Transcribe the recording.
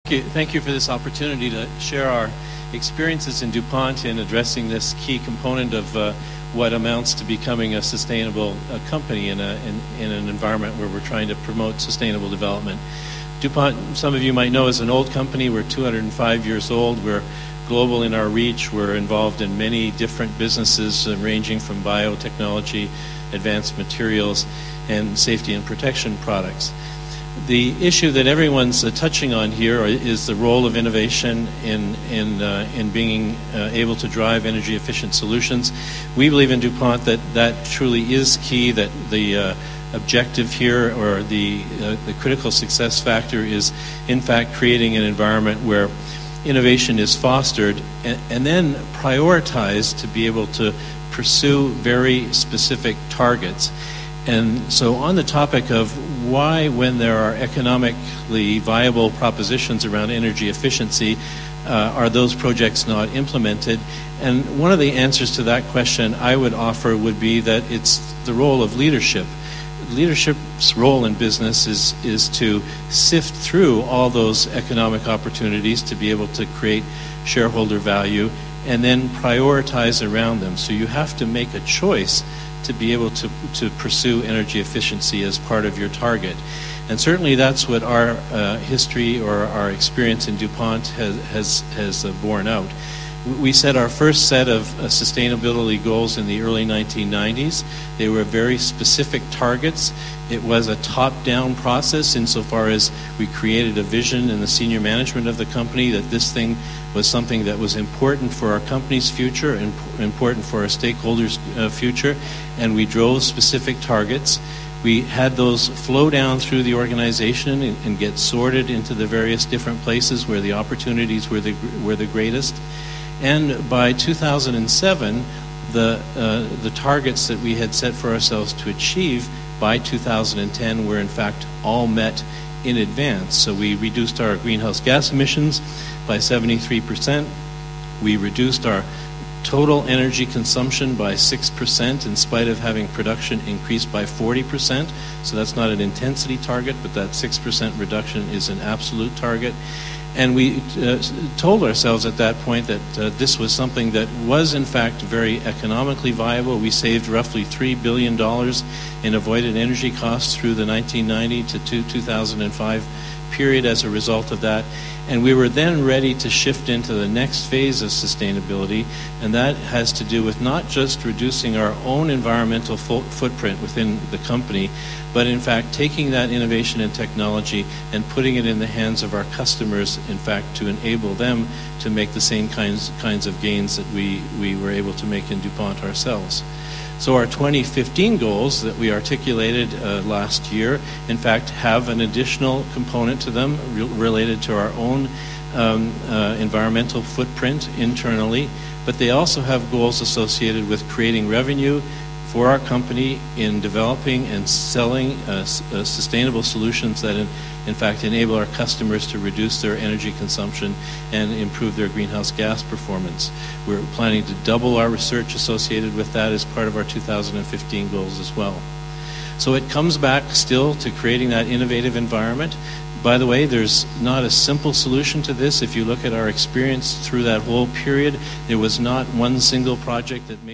Thank you for this opportunity to share our experiences in DuPont in addressing this key component of what amounts to becoming a sustainable company in an environment where we're trying to promote sustainable development. DuPont, some of you might know, is an old company. We're 205 years old. We're global in our reach. We're involved in many different businesses ranging from biotechnology, advanced materials, and safety and protection products. The issue that everyone's touching on here is the role of innovation in being able to drive energy efficient solutions. We believe in DuPont that that truly is key, that the objective here, or the critical success factor, is in fact creating an environment where innovation is fostered and then prioritized to be able to pursue very specific targets. And so on the topic of why, when there are economically viable propositions around energy efficiency, are those projects not implemented? And one of the answers to that question I would offer would be that it's the role of leadership. Leadership's role in business is to sift through all those economic opportunities to be able to create shareholder value and then prioritize around them. So you have to make a choice to be able to pursue energy efficiency as part of your target. And certainly that's what our history or our experience in DuPont has borne out. We set our first set of sustainability goals in the early 1990s. They were very specific targets. It was a top-down process insofar as we created a vision in the senior management of the company that this thing was something that was important for our company's future and important for our stakeholders' future, and we drove specific targets. We had those flow down through the organization and get sorted into the various different places where the opportunities were the greatest. And by 2007, the targets that we had set for ourselves to achieve by 2010 were in fact all met in advance. So we reduced our greenhouse gas emissions by 73%. We reduced our total energy consumption by 6% in spite of having production increased by 40%. So that's not an intensity target, but that 6% reduction is an absolute target. And we told ourselves at that point that this was something that was in fact very economically viable. We saved roughly $3 billion in avoided energy costs through the 1990 to 2005 period as a result of that. And we were then ready to shift into the next phase of sustainability, and that has to do with not just reducing our own environmental footprint within the company, but in fact taking that innovation and technology and putting it in the hands of our customers, in fact to enable them to make the same kinds of gains that we were able to make in DuPont ourselves. So our 2015 goals that we articulated last year, in fact, have an additional component to them related to our own environmental footprint internally, but they also have goals associated with creating revenue for our company in developing and selling sustainable solutions that in fact enable our customers to reduce their energy consumption and improve their greenhouse gas performance. We're planning to double our research associated with that as part of our 2015 goals as well. So it comes back still to creating that innovative environment. By the way, there's not a simple solution to this. If you look at our experience through that whole period, there was not one single project that made